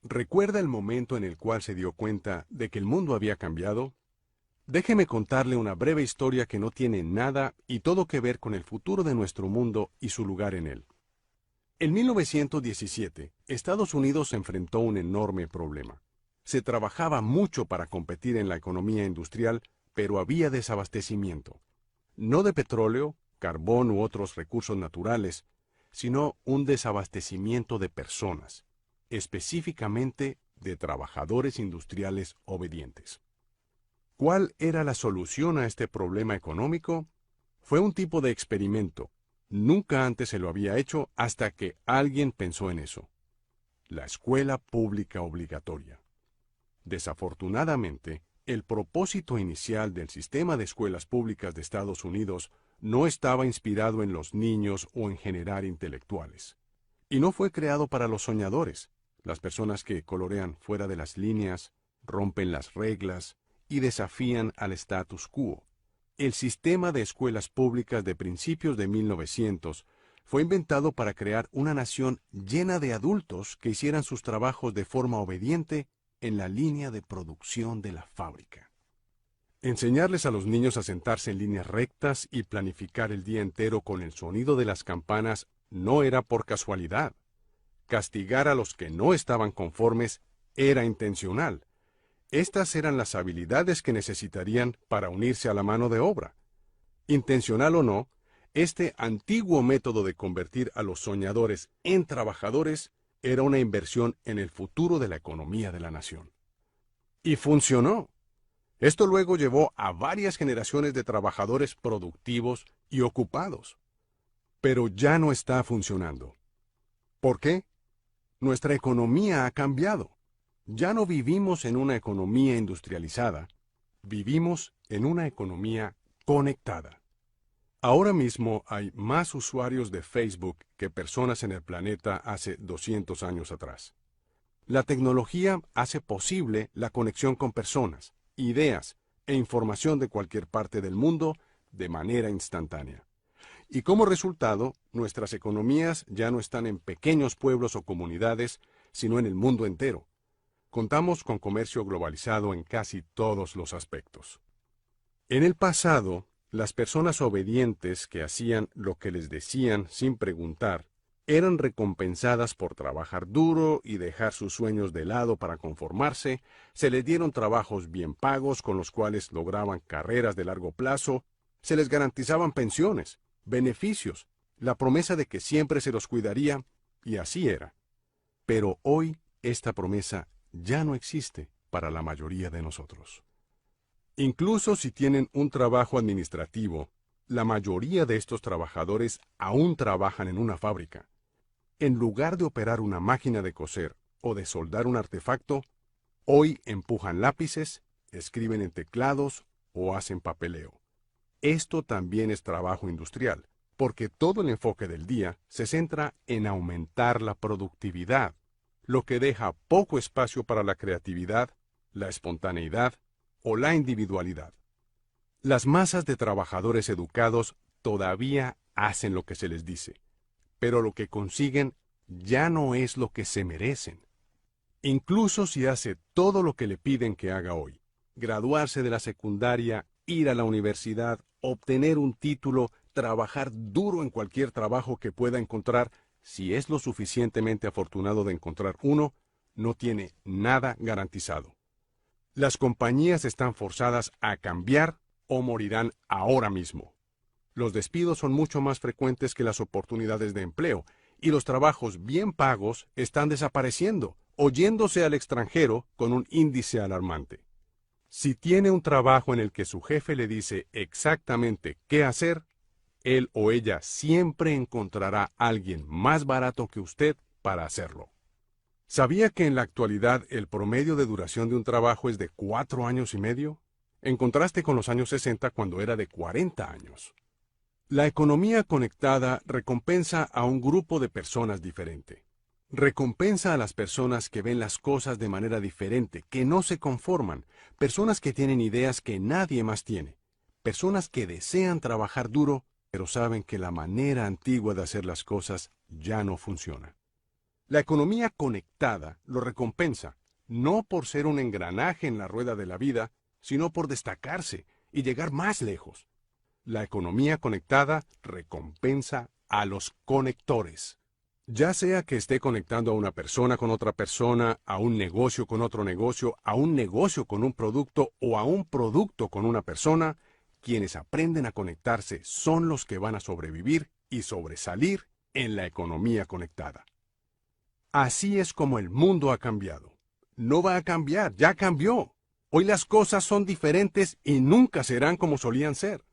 ¿Recuerda el momento en el cual se dio cuenta de que el mundo había cambiado? Déjeme contarle una breve historia que no tiene nada y todo que ver con el futuro de nuestro mundo y su lugar en él. En 1917, Estados Unidos enfrentó un enorme problema. Se trabajaba mucho para competir en la economía industrial, pero había desabastecimiento. No de petróleo, carbón u otros recursos naturales, sino un desabastecimiento de personas, específicamente de trabajadores industriales obedientes. ¿Cuál era la solución a este problema económico? Fue un tipo de experimento. Nunca antes se lo había hecho hasta que alguien pensó en eso. La escuela pública obligatoria. Desafortunadamente, el propósito inicial del sistema de escuelas públicas de Estados Unidos no estaba inspirado en los niños o en generar intelectuales. Y no fue creado para los soñadores, las personas que colorean fuera de las líneas, rompen las reglas y desafían al status quo. El sistema de escuelas públicas de principios de 1900 fue inventado para crear una nación llena de adultos que hicieran sus trabajos de forma obediente en la línea de producción de la fábrica. Enseñarles a los niños a sentarse en líneas rectas y planificar el día entero con el sonido de las campanas no era por casualidad. Castigar a los que no estaban conformes era intencional. Estas eran las habilidades que necesitarían para unirse a la mano de obra. Intencional o no, este antiguo método de convertir a los soñadores en trabajadores era una inversión en el futuro de la economía de la nación. Y funcionó. Esto luego llevó a varias generaciones de trabajadores productivos y ocupados. Pero ya no está funcionando. ¿Por qué? Nuestra economía ha cambiado. Ya no vivimos en una economía industrializada, vivimos en una economía conectada. Ahora mismo hay más usuarios de Facebook que personas en el planeta hace 200 años atrás. La tecnología hace posible la conexión con personas, ideas e información de cualquier parte del mundo de manera instantánea. Y como resultado, nuestras economías ya no están en pequeños pueblos o comunidades, sino en el mundo entero. Contamos con comercio globalizado en casi todos los aspectos. En el pasado, las personas obedientes que hacían lo que les decían sin preguntar, eran recompensadas por trabajar duro y dejar sus sueños de lado para conformarse, se les dieron trabajos bien pagos con los cuales lograban carreras de largo plazo, se les garantizaban pensiones, beneficios, la promesa de que siempre se los cuidaría, y así era. Pero hoy esta promesa ya no existe para la mayoría de nosotros. Incluso si tienen un trabajo administrativo, la mayoría de estos trabajadores aún trabajan en una fábrica. En lugar de operar una máquina de coser o de soldar un artefacto, hoy empujan lápices, escriben en teclados o hacen papeleo. Esto también es trabajo industrial, porque todo el enfoque del día se centra en aumentar la productividad, lo que deja poco espacio para la creatividad, la espontaneidad o la individualidad. Las masas de trabajadores educados todavía hacen lo que se les dice, pero lo que consiguen ya no es lo que se merecen. Incluso si hace todo lo que le piden que haga hoy, graduarse de la secundaria, ir a la universidad, obtener un título, trabajar duro en cualquier trabajo que pueda encontrar, si es lo suficientemente afortunado de encontrar uno, no tiene nada garantizado. Las compañías están forzadas a cambiar o morirán ahora mismo. Los despidos son mucho más frecuentes que las oportunidades de empleo, y los trabajos bien pagos están desapareciendo, o yéndose al extranjero con un índice alarmante. Si tiene un trabajo en el que su jefe le dice exactamente qué hacer, él o ella siempre encontrará a alguien más barato que usted para hacerlo. ¿Sabía que en la actualidad el promedio de duración de un trabajo es de 4 años y medio? En contraste con los años 60 cuando era de 40 años. La economía conectada recompensa a un grupo de personas diferente. Recompensa a las personas que ven las cosas de manera diferente, que no se conforman, personas que tienen ideas que nadie más tiene, personas que desean trabajar duro, pero saben que la manera antigua de hacer las cosas ya no funciona. La economía conectada lo recompensa, no por ser un engranaje en la rueda de la vida, sino por destacarse y llegar más lejos. La economía conectada recompensa a los conectores. Ya sea que esté conectando a una persona con otra persona, a un negocio con otro negocio, a un negocio con un producto o a un producto con una persona, quienes aprenden a conectarse son los que van a sobrevivir y sobresalir en la economía conectada. Así es como el mundo ha cambiado. No va a cambiar, ya cambió. Hoy las cosas son diferentes y nunca serán como solían ser.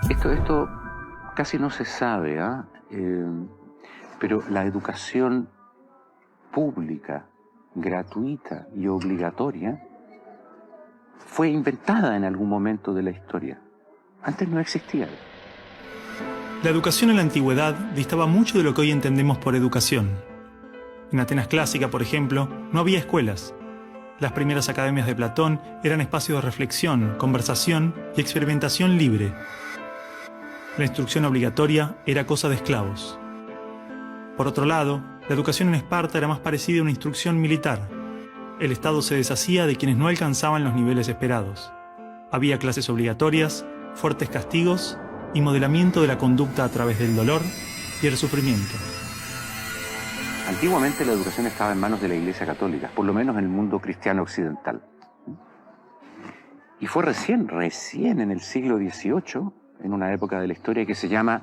Esto casi no se sabe, pero la educación pública, gratuita y obligatoria fue inventada en algún momento de la historia. Antes no existía. La educación en la antigüedad distaba mucho de lo que hoy entendemos por educación. En Atenas clásica, por ejemplo, no había escuelas. Las primeras academias de Platón eran espacios de reflexión, conversación y experimentación libre. La instrucción obligatoria era cosa de esclavos. Por otro lado, la educación en Esparta era más parecida a una instrucción militar. El Estado se deshacía de quienes no alcanzaban los niveles esperados. Había clases obligatorias, fuertes castigos y modelamiento de la conducta a través del dolor y el sufrimiento. Antiguamente la educación estaba en manos de la Iglesia Católica, por lo menos en el mundo cristiano occidental. Y fue recién en el siglo XVIII, en una época de la historia que se llama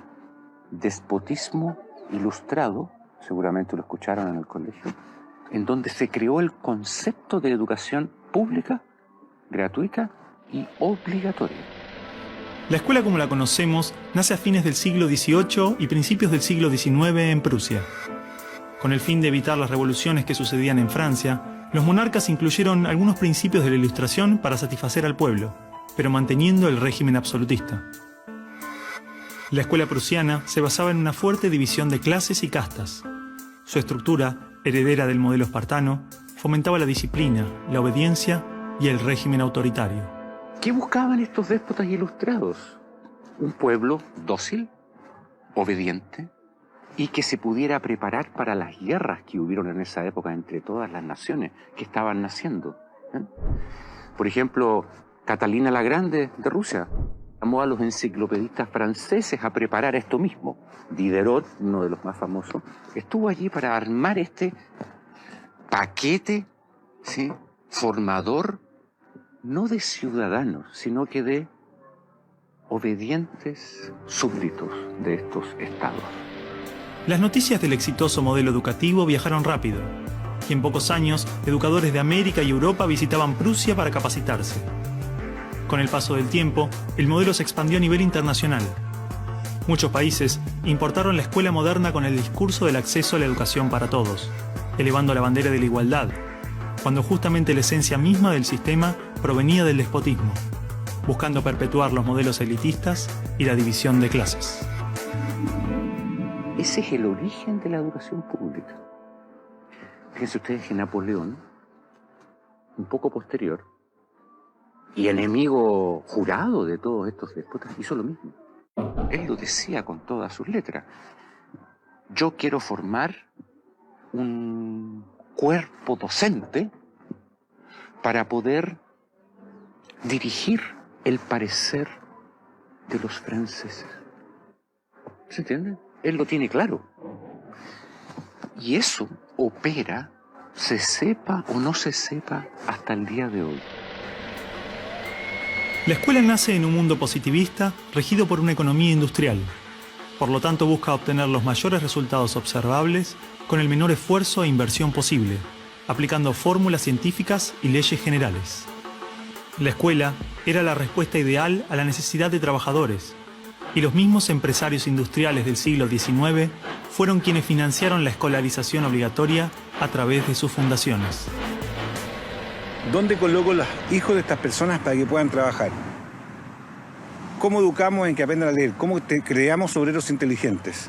despotismo ilustrado, seguramente lo escucharon en el colegio, en donde se creó el concepto de educación pública, gratuita y obligatoria. La escuela como la conocemos nace a fines del siglo XVIII y principios del siglo XIX en Prusia. Con el fin de evitar las revoluciones que sucedían en Francia, los monarcas incluyeron algunos principios de la Ilustración para satisfacer al pueblo, pero manteniendo el régimen absolutista. La escuela prusiana se basaba en una fuerte división de clases y castas. Su estructura, heredera del modelo espartano, fomentaba la disciplina, la obediencia y el régimen autoritario. ¿Qué buscaban estos déspotas ilustrados? Un pueblo dócil, obediente, y que se pudiera preparar para las guerras que hubieron en esa época entre todas las naciones que estaban naciendo. Por ejemplo, Catalina la Grande de Rusia llamó a los enciclopedistas franceses a preparar esto mismo. Diderot, uno de los más famosos, estuvo allí para armar este paquete, ¿sí?, formador, no de ciudadanos, sino que de obedientes súbditos de estos estados. Las noticias del exitoso modelo educativo viajaron rápido, y en pocos años, educadores de América y Europa visitaban Prusia para capacitarse. Con el paso del tiempo, el modelo se expandió a nivel internacional. Muchos países importaron la escuela moderna con el discurso del acceso a la educación para todos, elevando la bandera de la igualdad, cuando justamente la esencia misma del sistema provenía del despotismo, buscando perpetuar los modelos elitistas y la división de clases. Ese es el origen de la educación pública. Fíjense ustedes que Napoleón, un poco posterior, y enemigo jurado de todos estos déspotas, hizo lo mismo. Él lo decía con todas sus letras. Yo quiero formar un cuerpo docente para poder dirigir el parecer de los franceses. ¿Se entiende? Él lo tiene claro. Y eso opera, se sepa o no se sepa, hasta el día de hoy. La escuela nace en un mundo positivista regido por una economía industrial. Por lo tanto, busca obtener los mayores resultados observables con el menor esfuerzo e inversión posible, aplicando fórmulas científicas y leyes generales. La escuela era la respuesta ideal a la necesidad de trabajadores, y los mismos empresarios industriales del siglo XIX fueron quienes financiaron la escolarización obligatoria a través de sus fundaciones. ¿Dónde coloco los hijos de estas personas para que puedan trabajar? ¿Cómo educamos en que aprendan a leer? ¿Cómo creamos obreros inteligentes?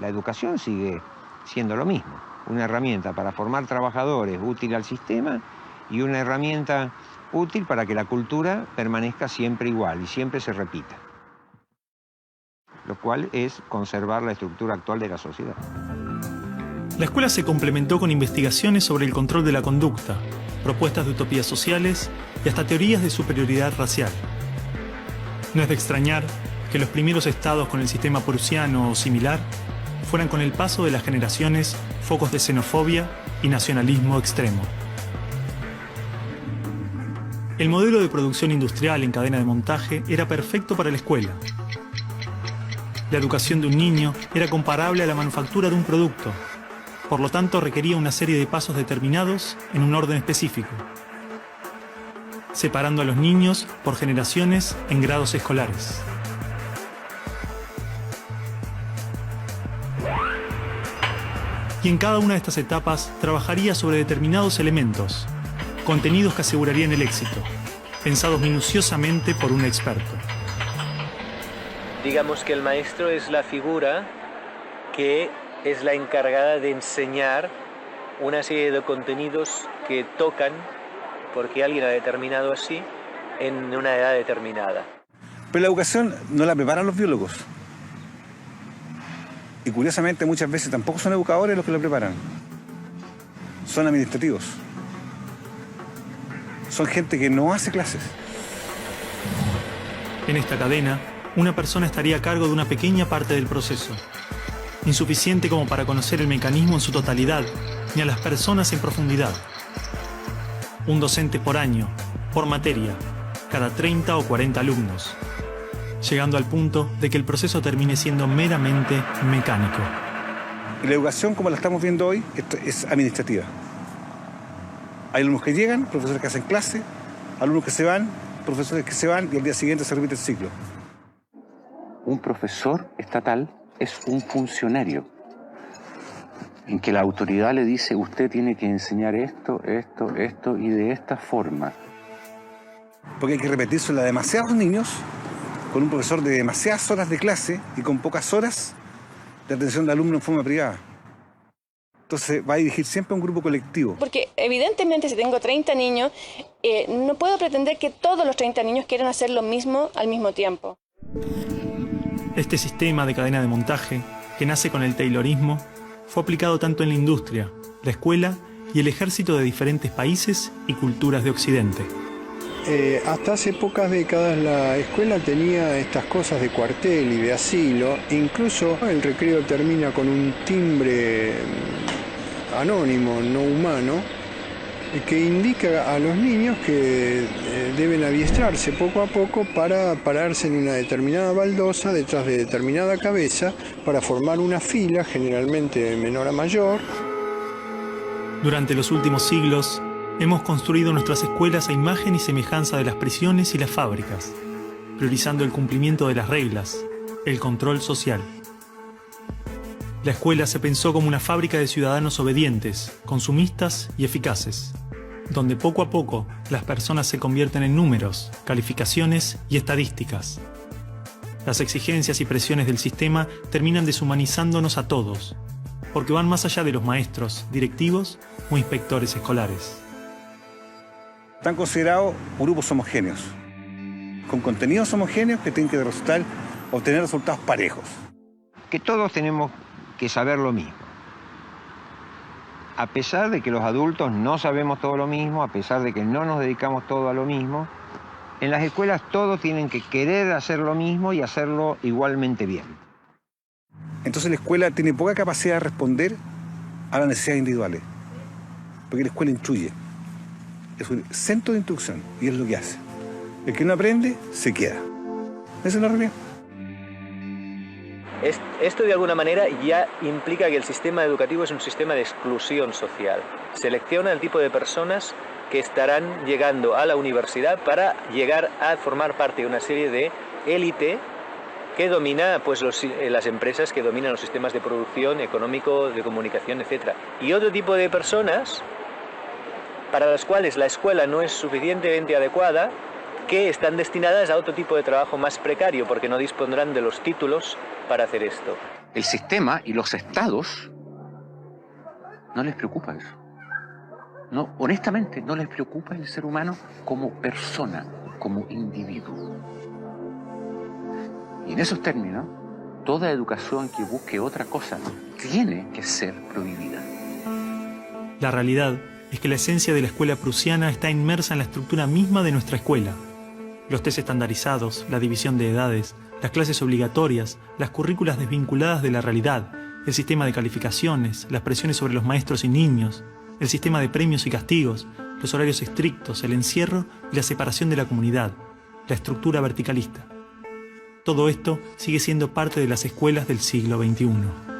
La educación sigue siendo lo mismo, una herramienta para formar trabajadores útil al sistema y una herramienta útil para que la cultura permanezca siempre igual y siempre se repita, lo cual es conservar la estructura actual de la sociedad. La escuela se complementó con investigaciones sobre el control de la conducta, propuestas de utopías sociales y hasta teorías de superioridad racial. No es de extrañar que los primeros estados con el sistema prusiano o similar fueran con el paso de las generaciones focos de xenofobia y nacionalismo extremo. El modelo de producción industrial en cadena de montaje era perfecto para la escuela. La educación de un niño era comparable a la manufactura de un producto. Por lo tanto, requería una serie de pasos determinados en un orden específico, separando a los niños por generaciones en grados escolares. Y en cada una de estas etapas trabajaría sobre determinados elementos, contenidos que asegurarían el éxito, pensados minuciosamente por un experto. Digamos que el maestro es la figura que es la encargada de enseñar una serie de contenidos que tocan, porque alguien ha determinado así, en una edad determinada. Pero la educación no la preparan los biólogos. Y curiosamente muchas veces tampoco son educadores los que la preparan. Son administrativos. Son gente que no hace clases. En esta cadena, una persona estaría a cargo de una pequeña parte del proceso, insuficiente como para conocer el mecanismo en su totalidad, ni a las personas en profundidad. Un docente por año, por materia, cada 30 o 40 alumnos, llegando al punto de que el proceso termine siendo meramente mecánico. Y la educación, como la estamos viendo hoy, es administrativa. Hay alumnos que llegan, profesores que hacen clase, alumnos que se van, profesores que se van y al día siguiente se repite el ciclo. Un profesor estatal es un funcionario en que la autoridad le dice: usted tiene que enseñar esto, esto, esto y de esta forma. Porque hay que repetírselo a demasiados niños con un profesor de demasiadas horas de clase y con pocas horas de atención de alumnos en forma privada. Entonces va a dirigir siempre a un grupo colectivo. Porque evidentemente si tengo 30 niños, no puedo pretender que todos los 30 niños quieran hacer lo mismo al mismo tiempo. Este sistema de cadena de montaje, que nace con el taylorismo, fue aplicado tanto en la industria, la escuela y el ejército de diferentes países y culturas de Occidente. Hasta hace pocas décadas la escuela tenía estas cosas de cuartel y de asilo. Incluso el recreo termina con un timbre anónimo, no humano, que indica a los niños que deben adiestrarse poco a poco para pararse en una determinada baldosa detrás de determinada cabeza para formar una fila, generalmente de menor a mayor. Durante los últimos siglos, hemos construido nuestras escuelas a imagen y semejanza de las prisiones y las fábricas, priorizando el cumplimiento de las reglas, el control social. La escuela se pensó como una fábrica de ciudadanos obedientes, consumistas y eficaces, donde poco a poco las personas se convierten en números, calificaciones y estadísticas. Las exigencias y presiones del sistema terminan deshumanizándonos a todos, porque van más allá de los maestros, directivos o inspectores escolares. Están considerados grupos homogéneos, con contenidos homogéneos que tienen que obtener resultados parejos. Que todos tenemos que saber lo mismo. A pesar de que los adultos no sabemos todo lo mismo, a pesar de que no nos dedicamos todo a lo mismo, en las escuelas todos tienen que querer hacer lo mismo y hacerlo igualmente bien. Entonces la escuela tiene poca capacidad de responder a las necesidades individuales, porque la escuela instruye. Es un centro de instrucción y es lo que hace. El que no aprende, se queda. Esa es la realidad. Esto de alguna manera ya implica que el sistema educativo es un sistema de exclusión social. Selecciona el tipo de personas que estarán llegando a la universidad para llegar a formar parte de una serie de élite que domina pues, las empresas que dominan los sistemas de producción, económico, de comunicación, etc. Y otro tipo de personas para las cuales la escuela no es suficientemente adecuada, que están destinadas a otro tipo de trabajo más precario porque no dispondrán de los títulos para hacer esto. El sistema y los estados no les preocupa eso. No, honestamente, no les preocupa el ser humano como persona, como individuo. Y en esos términos, toda educación que busque otra cosa tiene que ser prohibida. La realidad es que la esencia de la escuela prusiana está inmersa en la estructura misma de nuestra escuela. Los test estandarizados, la división de edades, las clases obligatorias, las currículas desvinculadas de la realidad, el sistema de calificaciones, las presiones sobre los maestros y niños, el sistema de premios y castigos, los horarios estrictos, el encierro y la separación de la comunidad, la estructura verticalista. Todo esto sigue siendo parte de las escuelas del siglo XXI.